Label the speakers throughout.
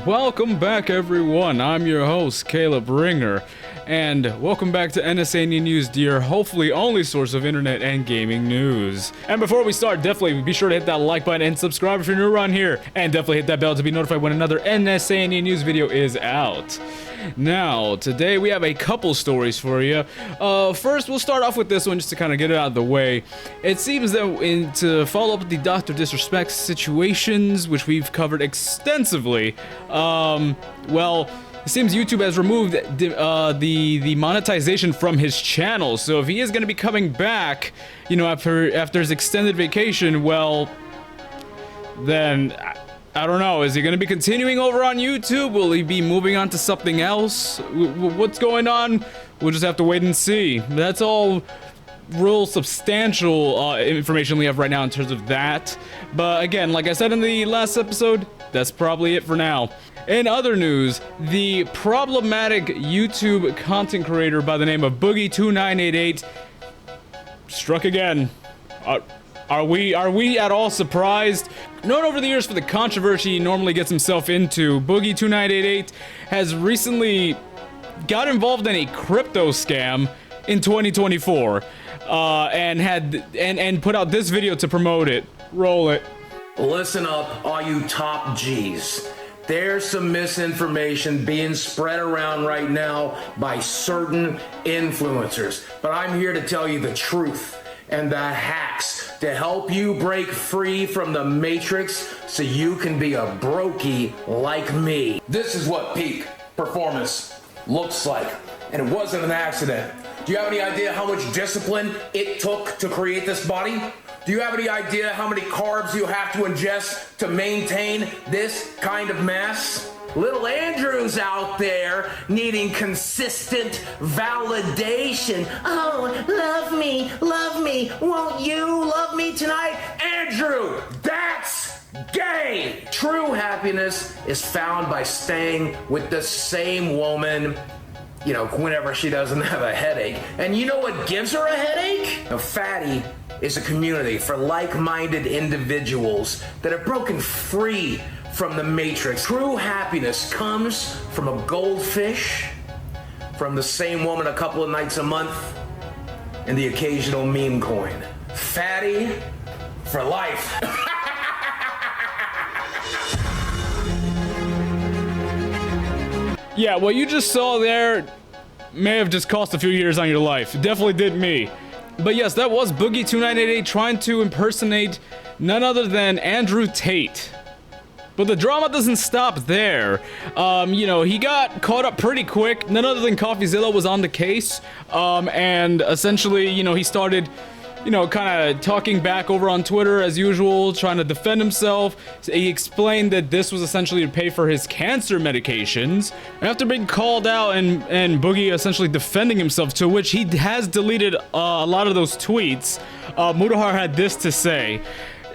Speaker 1: Welcome back, everyone. I'm your host, Caleb Ringer, and welcome back to NSA News, your hopefully only source of internet and gaming news. And before we start, definitely be sure to hit that like button and subscribe if you're new around here, and definitely hit that bell to be notified when another NSA News video is out. Now, today we have a couple stories for you. First, we'll start off with this one just to kind of get it out of the way. It seems that to follow up with the Dr. Disrespect situations, which we've covered extensively, well, it seems YouTube has removed the monetization from his channel. So if he is going to be coming back, you know, after his extended vacation, well, then I don't know. Is he going to be continuing over on YouTube? Will he be moving on to something else? What's going on? We'll just have to wait and see. That's all real substantial information we have right now in terms of that. But again, like I said in the last episode, that's probably it for now. In other news, the problematic YouTube content creator by the name of BOOGIE2988 struck again. Are we at all surprised? Known over the years for the controversy he normally gets himself into, BOOGIE2988 has recently got involved in a crypto scam in 2024, and put out this video to promote it. Roll it.
Speaker 2: Listen up, all you top G's. There's some misinformation being spread around right now by certain influencers, but I'm here to tell you the truth and the hacks to help you break free from the matrix so you can be a brokey like me. This is what peak performance looks like, and it wasn't an accident. Do you have any idea how much discipline it took to create this body? Do you have any idea how many carbs you have to ingest to maintain this kind of mass? Little Andrew's out there needing consistent validation. Oh, love me, won't you love me tonight? Andrew, that's gay! True happiness is found by staying with the same woman, you know, whenever she doesn't have a headache. And you know what gives her a headache? A fatty is a community for like-minded individuals that have broken free from the matrix. True happiness comes from a goldfish, from the same woman a couple of nights a month, and the occasional meme coin. Fatty for life.
Speaker 1: Yeah, what you just saw there may have just cost a few years on your life. It definitely did me. But yes, that was BOOGIE2988 trying to impersonate none other than Andrew Tate. But the drama doesn't stop there. You know, he got caught up pretty quick. None other than CoffeeZilla was on the case. And essentially, you know, he started, you know, kind of talking back over on Twitter as usual, trying to defend himself. He explained that this was essentially to pay for his cancer medications. And after being called out and Boogie essentially defending himself, to which he has deleted a lot of those tweets, Mudahar had this to say.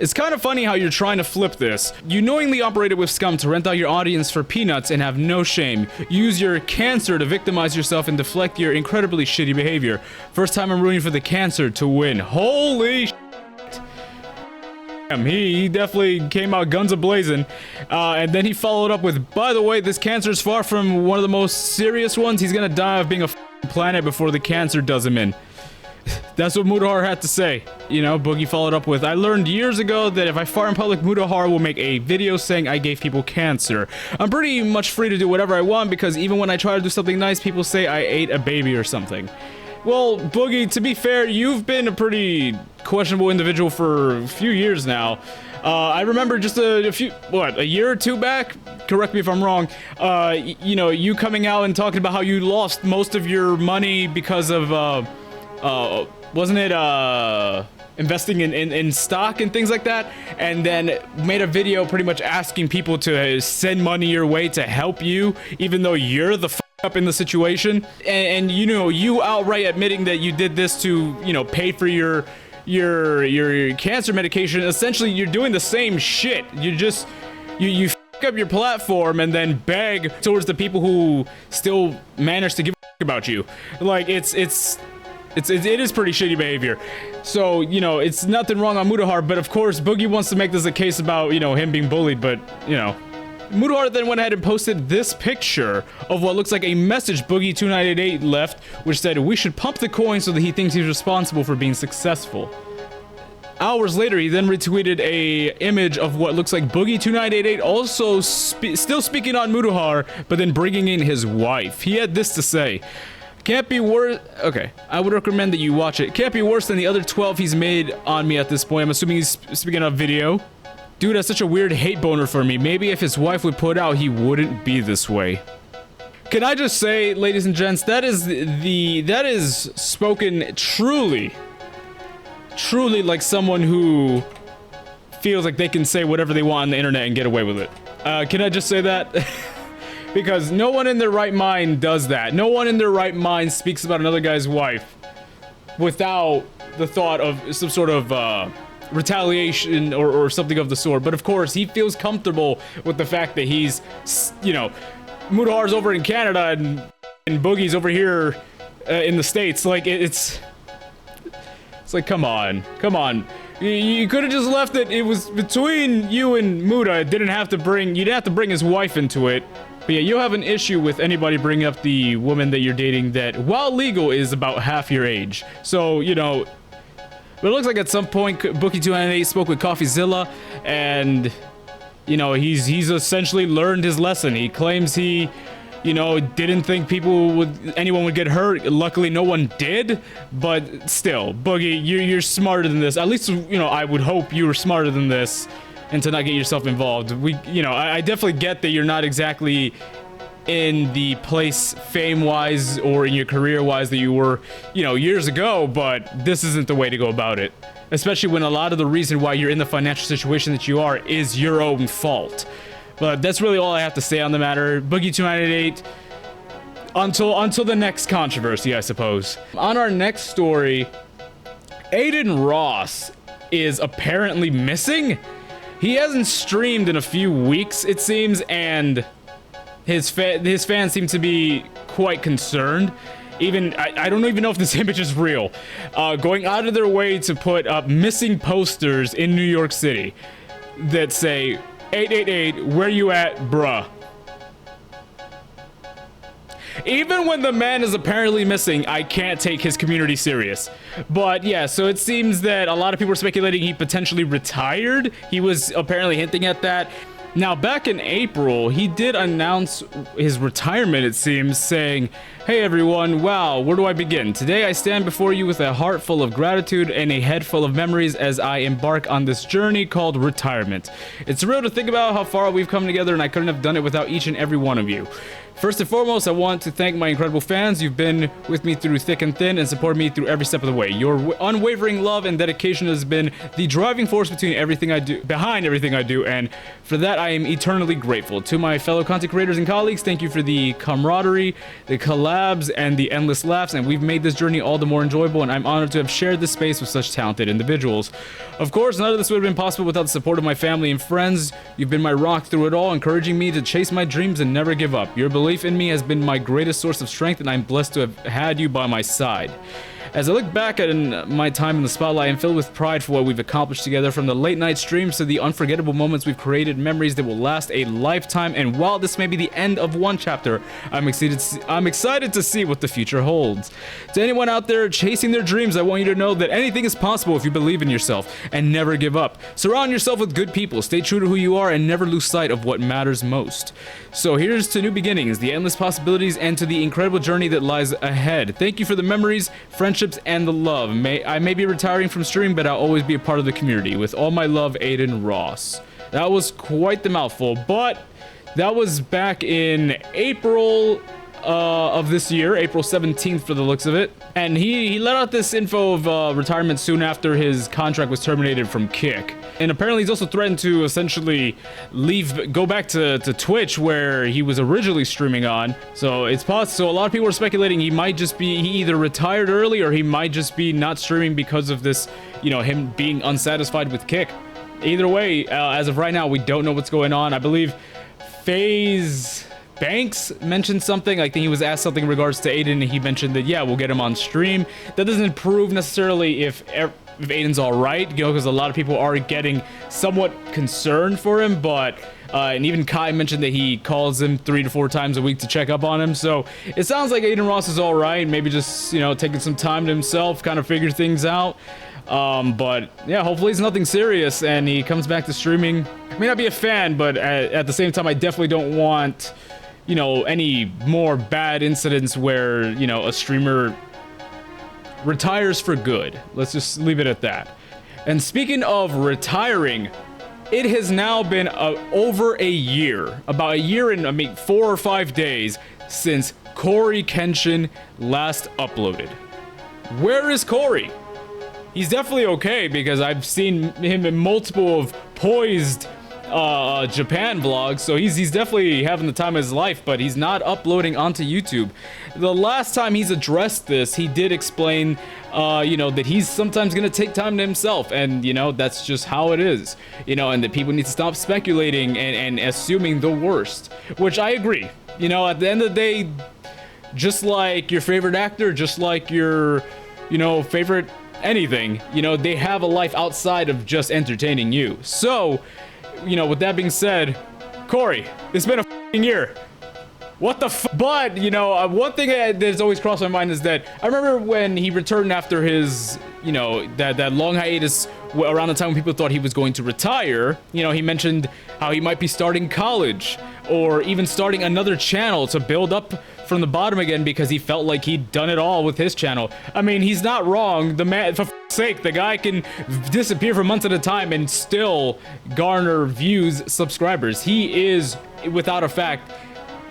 Speaker 1: It's kind of funny how you're trying to flip this. You knowingly operated with scum to rent out your audience for peanuts and have no shame. Use your cancer to victimize yourself and deflect your incredibly shitty behavior. First time I'm rooting for the cancer to win. Holy shit. He definitely came out guns a-blazing. And then he followed up with, by the way, this cancer is far from one of the most serious ones. He's gonna die of being a planet before the cancer does him in. That's what Mudahar had to say. You know, Boogie followed up with, I learned years ago that if I fart in public, Mudahar will make a video saying I gave people cancer. I'm pretty much free to do whatever I want because even when I try to do something nice, people say I ate a baby or something. Well, Boogie, to be fair, you've been a pretty questionable individual for a few years now. I remember just a year or two back, correct me if I'm wrong, you know, you coming out and talking about how you lost most of your money because of, wasn't it, investing in stock and things like that, and then made a video pretty much asking people to send money your way to help you, even though you're the up in the situation, and you know, you outright admitting that you did this to, you know, pay for your cancer medication. Essentially, you're doing the same shit. You just, you f up your platform and then beg towards the people who still manage to give a f about you. Like, it is pretty shitty behavior. So, you know, it's nothing wrong on Mudahar, but of course, Boogie wants to make this a case about, you know, him being bullied, but, you know, Mudahar then went ahead and posted this picture of what looks like a message BOOGIE2988 left, which said, "We should pump the coin so that he thinks he's responsible for being successful." Hours later, he then retweeted a image of what looks like BOOGIE2988 also still speaking on Mudahar, but then bringing in his wife. He had this to say. "Can't be worse." Okay, I would recommend that you watch it. "Can't be worse than the other 12 he's made on me at this point." I'm assuming he's speaking of video. "Dude has such a weird hate boner for me. Maybe if his wife would put out, he wouldn't be this way." Can I just say, ladies and gents, that is spoken truly like someone who feels like they can say whatever they want on the internet and get away with it. Can I just say that? Because no one in their right mind does that. No one in their right mind speaks about another guy's wife without the thought of some sort of retaliation or something of the sort. But of course, he feels comfortable with the fact that he's, you know, Mudahar's over in Canada and Boogie's over here in the States. Like, it's like, come on. You could have just left it. It was between you and Muda. You didn't have to bring his wife into it. But yeah, you have an issue with anybody bringing up the woman that you're dating that, while legal, is about half your age. So, you know, but it looks like at some point BOOGIE2988 spoke with CoffeeZilla, and, you know, he's essentially learned his lesson. He claims he, you know, didn't think anyone would get hurt. Luckily, no one did. But still, Boogie, you're smarter than this. At least, you know, I would hope you were smarter than this, and to not get yourself involved. You know, I definitely get that you're not exactly in the place fame-wise or in your career-wise that you were, you know, years ago. But this isn't the way to go about it, especially when a lot of the reason why you're in the financial situation that you are is your own fault. But that's really all I have to say on the matter. BOOGIE2988, until the next controversy, I suppose. On our next story, Adin Ross is apparently missing. He hasn't streamed in a few weeks, it seems, and his fans seem to be quite concerned. Even, I don't even know if this image is real. Going out of their way to put up missing posters in New York City that say, 888, where you at, bruh? Even when the man is apparently missing, I can't take his community serious. But yeah, so it seems that a lot of people are speculating he potentially retired. He was apparently hinting at that. Now, back in April, he did announce his retirement, it seems, saying, "Hey everyone, wow, where do I begin? Today I stand before you with a heart full of gratitude and a head full of memories as I embark on this journey called retirement. It's real to think about how far we've come together, and I couldn't have done it without each and every one of you. First and foremost, I want to thank my incredible fans. You've been with me through thick and thin and supported me through every step of the way. Your unwavering love and dedication has been the driving force behind everything I do, and for that I am eternally grateful. To my fellow content creators and colleagues, thank you for the camaraderie, the collabs, and the endless laughs, and we've made this journey all the more enjoyable, and I'm honored to have shared this space with such talented individuals. Of course, none of this would have been possible without the support of my family and friends. You've been my rock through it all, encouraging me to chase my dreams and never give up. Your belief in me has been my greatest source of strength, and I'm blessed to have had you by my side. As I look back at my time in the spotlight, I'm filled with pride for what we've accomplished together, from the late night streams to the unforgettable moments we've created, memories that will last a lifetime. And while this may be the end of one chapter, I'm excited to see what the future holds. To anyone out there chasing their dreams, I want you to know that anything is possible if you believe in yourself and never give up. Surround yourself with good people, stay true to who you are, and never lose sight of what matters most. So here's to new beginnings, the endless possibilities, and to the incredible journey that lies ahead. Thank you for the memories, friendships, and the love. I may be retiring from streaming, but I'll always be a part of the community. With all my love, Adin Ross." That was quite the mouthful, but that was back in April of this year, April 17th for the looks of it. And he let out this info of retirement soon after his contract was terminated from Kick. And apparently he's also threatened to essentially go back to Twitch, where he was originally streaming on. So it's possible. So a lot of people are speculating he either retired early, or he might just be not streaming because of this, you know, him being unsatisfied with Kick. Either way, as of right now, we don't know what's going on. I believe FaZe Banks mentioned something. I think he was asked something in regards to Adin, and he mentioned that, yeah, we'll get him on stream. That doesn't prove necessarily if Aiden's all right, you know, because a lot of people are getting somewhat concerned for him, but and even Kai mentioned that he calls him 3 to 4 times a week to check up on him. So it sounds like Aiden Ross is all right. Maybe just, you know, taking some time to himself, kind of figure things out. But yeah, hopefully it's nothing serious and he comes back to streaming. I may not be a fan, but at the same time, I definitely don't want, you know, any more bad incidents where, you know, a streamer retires for good. Let's just leave it at that. And speaking of retiring, it has now been over a year, about a year and I mean 4 or 5 days since Coryxkenshin last uploaded. Where is Cory? He's definitely okay because I've seen him in multiple of Poised Japan vlogs, so he's definitely having the time of his life, but he's not uploading onto YouTube. The last time he's addressed this, he did explain, you know, that he's sometimes gonna take time to himself, and, you know, that's just how it is, you know, and that people need to stop speculating and assuming the worst, which I agree. You know, at the end of the day, just like your favorite actor, just like your, you know, favorite anything, you know, they have a life outside of just entertaining you. So, you know, with that being said, Cory, it's been a f***ing year. What the f***? But, you know, one thing that's always crossed my mind is that I remember when he returned after his, you know, that long hiatus around the time when people thought he was going to retire. You know, he mentioned how he might be starting college or even starting another channel to build up from the bottom again because he felt like he'd done it all with his channel. I mean, he's not wrong. The man, for f***'s sake, the guy can disappear for months at a time and still garner views, subscribers. He is, without a fact,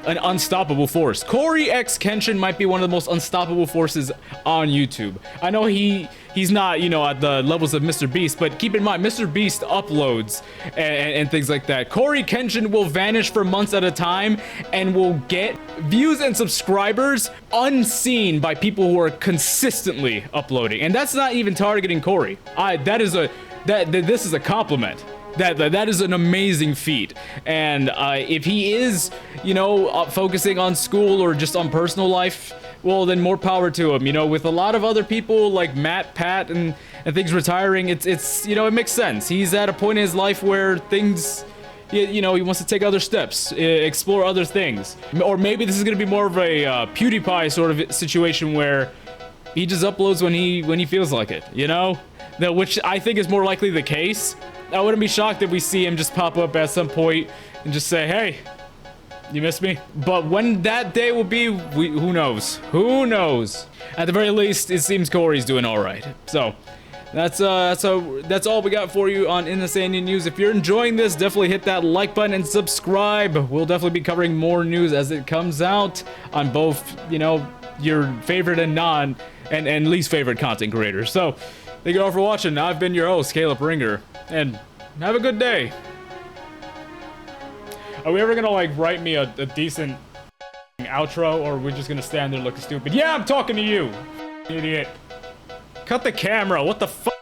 Speaker 1: an unstoppable force. Coryxkenshin might be one of the most unstoppable forces on YouTube. I know he's not, you know, at the levels of Mr. Beast, but keep in mind, Mr. Beast uploads and things like that. Coryxkenshin will vanish for months at a time and will get views and subscribers unseen by people who are consistently uploading. And that's not even targeting Cory. This is a compliment. That is an amazing feat, and if he is, you know, focusing on school or just on personal life, well, then more power to him. You know, with a lot of other people like Matt, Pat, and things retiring, it's you know, it makes sense. He's at a point in his life where things, you know, he wants to take other steps, explore other things, or maybe this is gonna be more of a PewDiePie sort of situation where he just uploads when he feels like it. You know, which I think is more likely the case. I wouldn't be shocked if we see him just pop up at some point and just say, hey, you missed me? But when that day will be, who knows? Who knows? At the very least, it seems Cory's doing all right. So that's all we got for you on In the Sandy News. If you're enjoying this, definitely hit that like button and subscribe. We'll definitely be covering more news as it comes out on both, you know, your favorite and and least favorite content creators. So thank you all for watching. I've been your host, Caleb Ringer, and have a good day. Are we ever gonna like write me a decent outro, or are we just gonna stand there looking stupid? Yeah, I'm talking to you, idiot. Cut the camera. What the fuck?